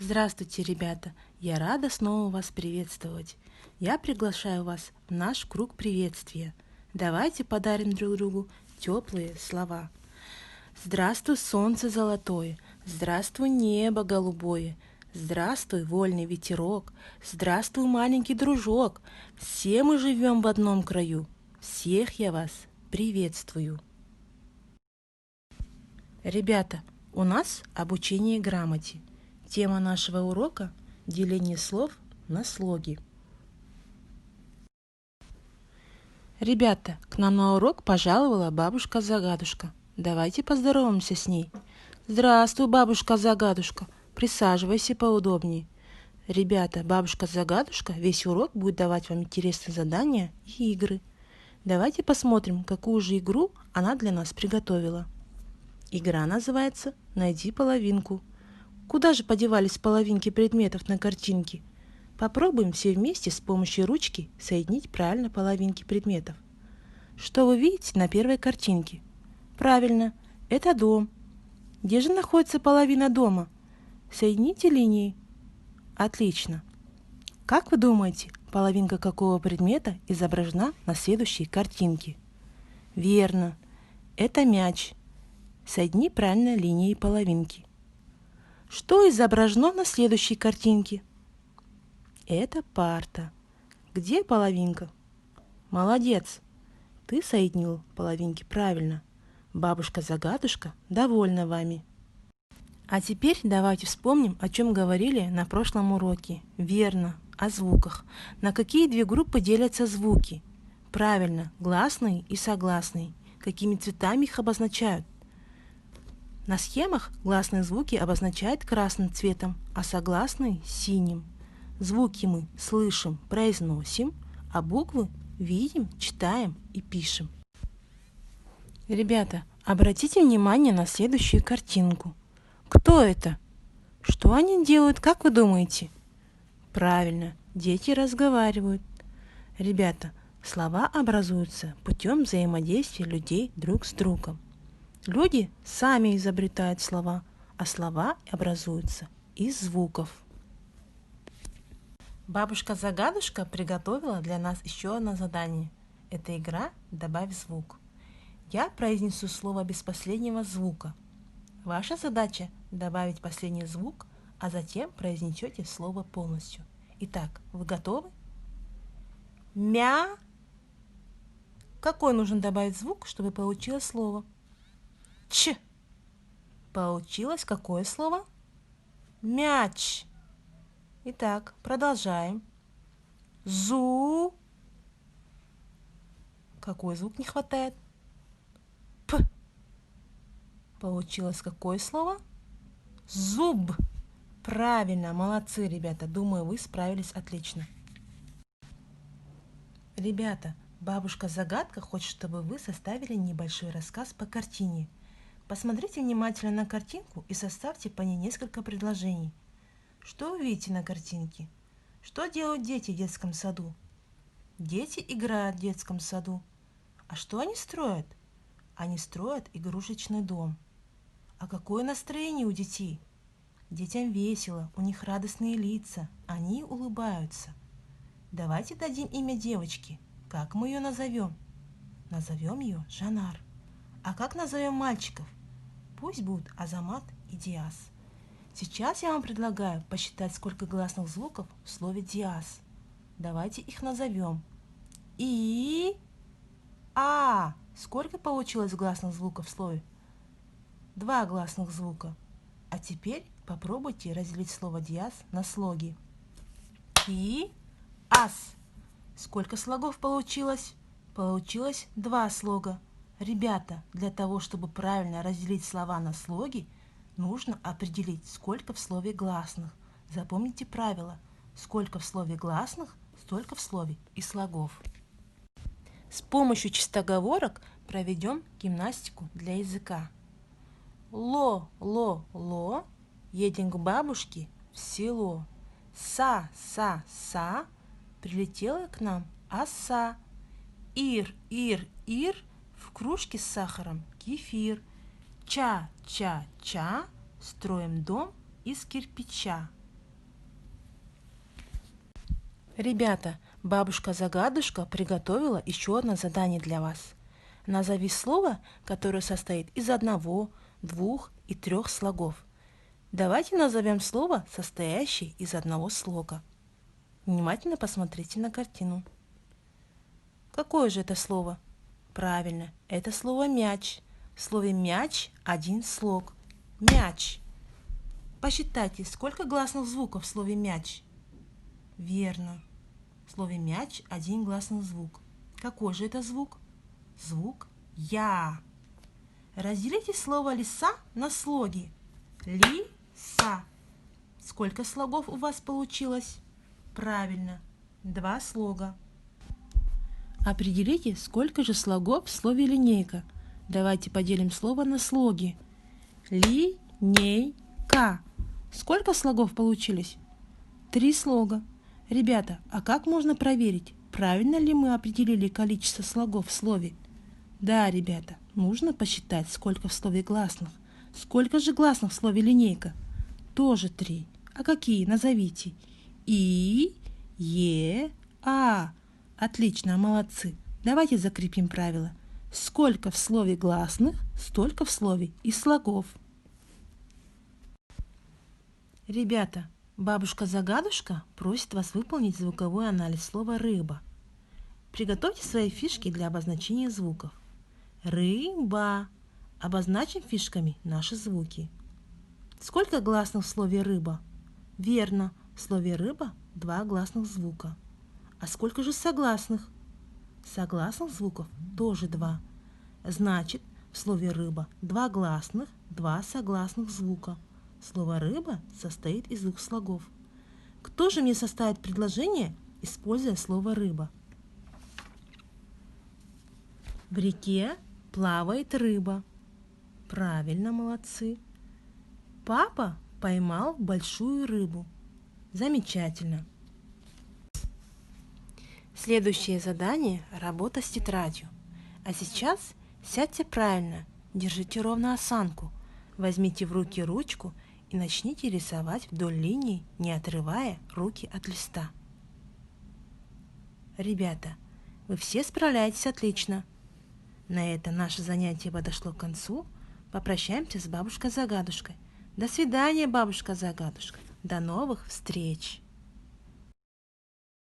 Здравствуйте, ребята! Я рада снова вас приветствовать. Я приглашаю вас в наш круг приветствия. Давайте подарим друг другу теплые слова. Здравствуй, солнце золотое! Здравствуй, небо голубое! Здравствуй, вольный ветерок! Здравствуй, маленький дружок! Все мы живем в одном краю. Всех я вас приветствую. Ребята, у нас обучение грамоте. Тема нашего урока – деление слов на слоги. Ребята, к нам на урок пожаловала бабушка-загадушка. Давайте поздороваемся с ней. Здравствуй, бабушка-загадушка. Присаживайся поудобнее. Ребята, бабушка-загадушка весь урок будет давать вам интересные задания и игры. Давайте посмотрим, какую же игру она для нас приготовила. Игра называется «Найди половинку». Куда же подевались половинки предметов на картинке? Попробуем все вместе с помощью ручки соединить правильно половинки предметов. Что вы видите на первой картинке? Правильно, это дом. Где же находится половина дома? Соедините линии. Отлично. Как вы думаете, половинка какого предмета изображена на следующей картинке? Верно, это мяч. Соедини правильно линии половинки. Что изображено на следующей картинке? Это парта. Где половинка? Молодец! Ты соединил половинки правильно. Бабушка-загадушка довольна вами. А теперь давайте вспомним, о чем говорили на прошлом уроке. Верно, о звуках. На какие две группы делятся звуки? Правильно, гласные и согласные. Какими цветами их обозначают? На схемах гласные звуки обозначают красным цветом, а согласные – синим. Звуки мы слышим, произносим, а буквы видим, читаем и пишем. Ребята, обратите внимание на следующую картинку. Кто это? Что они делают, как вы думаете? Правильно, дети разговаривают. Ребята, слова образуются путем взаимодействия людей друг с другом. Люди сами изобретают слова, а слова образуются из звуков. Бабушка-загадушка приготовила для нас еще одно задание. Это игра «Добавь звук». Я произнесу слово без последнего звука. Ваша задача – добавить последний звук, а затем произнесете слово полностью. Итак, вы готовы? Мя. Какой нужно добавить звук, чтобы получилось слово? Ч. Получилось какое слово? Мяч. Итак, продолжаем. Зу. Какой звук не хватает? П. Получилось какое слово? Зуб. Правильно, молодцы, ребята. Думаю, вы справились отлично. Ребята, бабушка-загадка хочет, чтобы вы составили небольшой рассказ по картине. Посмотрите внимательно на картинку и составьте по ней несколько предложений. Что вы видите на картинке? Что делают дети в детском саду? Дети играют в детском саду. А что они строят? Они строят игрушечный дом. А какое настроение у детей? Детям весело, у них радостные лица, они улыбаются. Давайте дадим имя девочке. Как мы ее назовем? Назовем ее Жанар. А как назовем мальчиков? Пусть будут Азамат и Диас. Сейчас я вам предлагаю посчитать, сколько гласных звуков в слове Диас. Давайте их назовем. И, А. Сколько получилось гласных звуков в слове? 2 гласных звука. А теперь попробуйте разделить слово Диас на слоги. И, Ас. Сколько слогов получилось? Получилось 2 слога. Ребята, для того, чтобы правильно разделить слова на слоги, нужно определить, сколько в слове гласных. Запомните правило. Сколько в слове гласных, столько в слове и слогов. С помощью чистоговорок проведем гимнастику для языка. Ло, ло, ло, едем к бабушке в село. Са, са, са, прилетела к нам оса. Ир, ир, ир, в кружке с сахаром кефир. Ча, ча, ча, строим дом из кирпича. Ребята, бабушка-загадушка приготовила еще одно задание для вас. Назови слово, которое состоит из одного, двух и трех слогов. Давайте назовем слово, состоящее из одного слога. Внимательно посмотрите на картину. Какое же это слово? Правильно, это слово «мяч». В слове «мяч» один слог. Мяч. Посчитайте, сколько гласных звуков в слове «мяч». Верно. В слове «мяч» один гласный звук. Какой же это звук? Звук «я». Разделите слово «лиса» на слоги. Лиса. Сколько слогов у вас получилось? Правильно, 2 слога. Определите, сколько же слогов в слове «линейка». Давайте поделим слово на слоги. Линейка. Сколько слогов получилось? 3 слога. Ребята, а как можно проверить, правильно ли мы определили количество слогов в слове? Да, ребята, нужно посчитать, сколько в слове гласных. Сколько же гласных в слове «линейка»? Тоже 3. А какие? Назовите. И, Е, А. Отлично, молодцы. Давайте закрепим правило. Сколько в слове гласных, столько в слове и слогов. Ребята, бабушка-загадушка просит вас выполнить звуковой анализ слова «рыба». Приготовьте свои фишки для обозначения звуков. Рыба. Обозначим фишками наши звуки. Сколько гласных в слове «рыба»? Верно, в слове «рыба» 2 гласных звука. А сколько же согласных? Согласных звуков тоже 2. Значит, в слове «рыба» 2 гласных, 2 согласных звука. Слово «рыба» состоит из 2 слогов. Кто же мне составит предложение, используя слово «рыба»? В реке плавает рыба. Правильно, молодцы. Папа поймал большую рыбу. Замечательно. Следующее задание – работа с тетрадью. А сейчас сядьте правильно, держите ровно осанку, возьмите в руки ручку и начните рисовать вдоль линии, не отрывая руки от листа. Ребята, вы все справляетесь отлично. На этом наше занятие подошло к концу. Попрощаемся с бабушкой-загадушкой. До свидания, бабушка-загадушка. До новых встреч!